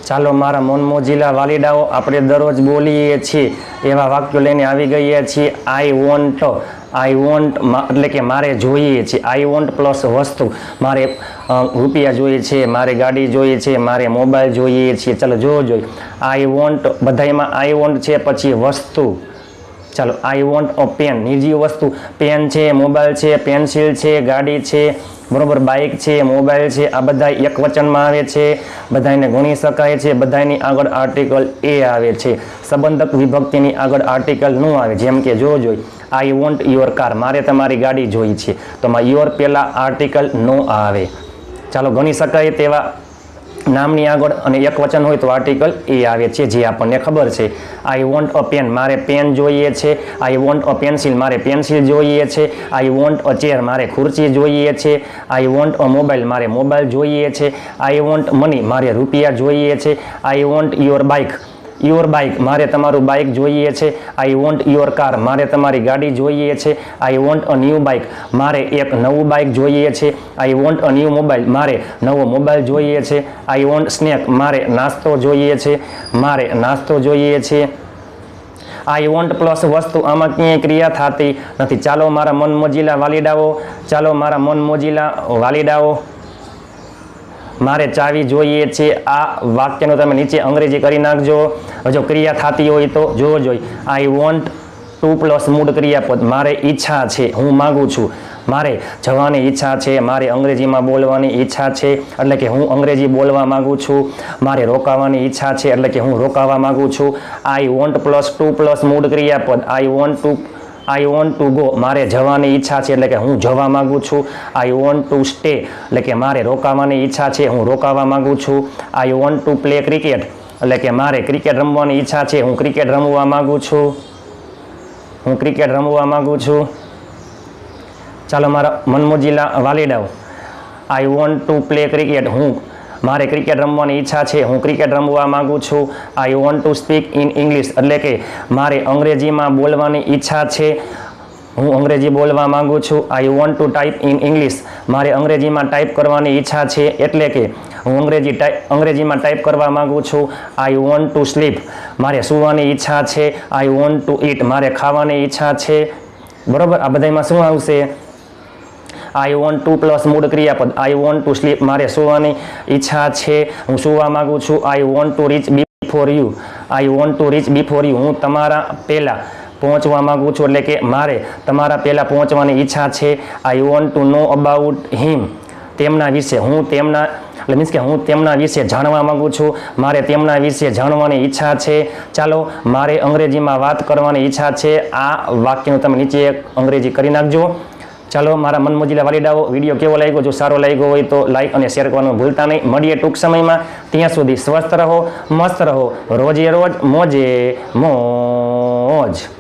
ચાલો મારા મનમોજીલા વાલીડાઓ, આપણે દરરોજ બોલીએ છીએ એવા વાક્યો લઈને આવી ગયા છીએ. આઈ વોન્ટ એટલે કે મારે જોઈએ છે. આઈ વોન્ટ પ્લસ વસ્તુ, મારે રૂપિયા જોઈએ છે, મારે ગાડી જોઈએ છે, મારે મોબાઈલ જોઈએ છે. ચાલો જોઈ આઈ વોન્ટ, બધામાં આઈ વોન્ટ છે, પછી વસ્તુ. ચાલો આઈ વોન્ટ અ પેન, નિર્જીવ વસ્તુ, પેન છે, મોબાઈલ છે, પેન્સિલ છે, ગાડી છે, બરોબર, બાઇક છે, મોબાઈલ છે, આ બધા એક વચનમાં આવે છે, બધાને ગણી શકાય છે, બધાની આગળ આર્ટિકલ એ આવે છે. સંબંધક વિભક્તિની આગળ આર્ટિકલ ન આવે. જેમ કે જોઈ આઈ વોન્ટ યોર કાર, મારે તમારી ગાડી જોઈ છે, તો યોર પહેલા આર્ટિકલ નો આવે. ચાલો ગણી શકાય તેવા નામની આગળ અને એક વચન હોય તો આર્ટિકલ એ આવે છે, જે આપણને ખબર છે. આઈ વોન્ટ અ પેન, મારે પેન જોઈએ છે. આઈ વોન્ટ અ પેન્સિલ, મારે પેન્સિલ જોઈએ છે. આઈ વોન્ટ અ ચેર, મારે ખુરચી જોઈએ છે. આઈ વોન્ટ અ મોબાઈલ, મારે મોબાઈલ જોઈએ છે. આઈ વોન્ટ મની, મારે રૂપિયા જોઈએ છે. આઈ વોન્ટ યોર બાઇક, મારે તમારું બાઇક જોઈએ છે. આઈ વોન્ટ યોર કાર, મારે તમારી ગાડી જોઈએ છે. I want a new bike, મારે એક નવું બાઇક જોઈએ છે. I want a new mobile, મારે નવો મોબાઈલ જોઈએ છે. આઈ વોન્ટ સ્નેક, મારે નાસ્તો જોઈએ છે. મારે નાસ્તો જોઈએ છે. આઈ વોન્ટ પ્લસ વસ્તુ, આમાં ક્યાંય ક્રિયા થતી નથી. ચાલો મારા મનમોજીલા વાલીડાઓ, મારે ચાવી જોઈએ છે. આ વાક્યનો તમે નીચે અંગ્રેજી કરી નાખજો. જો ક્રિયા થતી હોય તો જોઈ આઈ વોન્ટ ટુ પ્લસ મૂળ ક્રિયાપદ, મારે ઈચ્છા છે, હું માગું છું. મારે જવાની ઈચ્છા છે, મારે અંગ્રેજીમાં બોલવાની ઈચ્છા છે, એટલે કે હું અંગ્રેજી બોલવા માગું છું. મારે રોકાવાની ઈચ્છા છે, એટલે કે હું રોકાવા માગું છું. I want plus to plus મૂળ ક્રિયાપદ, આઈ વોન્ટ ટુ ગો, મારે જવાની ઈચ્છા છે, એટલે કે હું જવા માંગુ છું. આઈ વોન્ટ ટુ સ્ટે, એટલે કે મારે રોકાવાની ઈચ્છા છે, હું રોકાવા માંગુ છું. I want to play cricket, એટલે કે મારે ક્રિકેટ રમવાની ઈચ્છા છે, હું ક્રિકેટ રમવા માંગુ છું. ચાલો મારા મનમોજીલા વાલીડાઓ, I want to play cricket, મારે ક્રિકેટ રમવાની ઈચ્છા છે, હું ક્રિકેટ રમવા માંગુ છું. I want to speak in English, એટલે કે મારે અંગ્રેજીમાં બોલવાની ઈચ્છા છે, હું અંગ્રેજી બોલવા માંગુ છું. I want two type in English, મારે અંગ્રેજીમાં ટાઈપ કરવાની ઈચ્છા છે, એટલે કે હું અંગ્રેજીમાં ટાઈપ કરવા માંગુ છું. આઈ વોન્ટ ટુ સ્લીપ, મારે સૂવાની ઈચ્છા છે. આઈ વોન્ટ ટુ ઈટ, મારે ખાવાની ઈચ્છા છે. બરોબર, આ બધામાં શું આવશે? આઈ વોન્ટ ટુ પ્લસ મૂળ ક્રિયાપદ, આઈ વોન્ટ ટુ સ્લીપ, મારે સૂવાની ઈચ્છા છે, હું સૂવા માંગુ છું. I want to reach before you, હું તમારા પહેલાં પહોંચવા માંગુ છું, એટલે કે મારે તમારા પહેલાં પહોંચવાની ઈચ્છા છે. I want to know about him, તેમના વિશે, હું તેમના વિશે જાણવા માંગુ છું. મારે તેમના વિશે જાણવાની ઈચ્છા છે. ચાલો મારે અંગ્રેજીમાં વાત કરવાની ઈચ્છા છે. આ વાક્યનું તમે નીચે અંગ્રેજી કરી નાખજો. ચાલો મારા મનમોજીલા વાલીડાઓ, વિડીયો કેવો લાગ્યો? જો સારો લાગ્યો હોય તો લાઈક અને શેર કરવાનું ભૂલતા નહીં. મળીએ ટૂંક સમયમાં. ત્યાં સુધી સ્વસ્થ રહો, મસ્ત રહો, રોજે રોજ મોજે મોજ.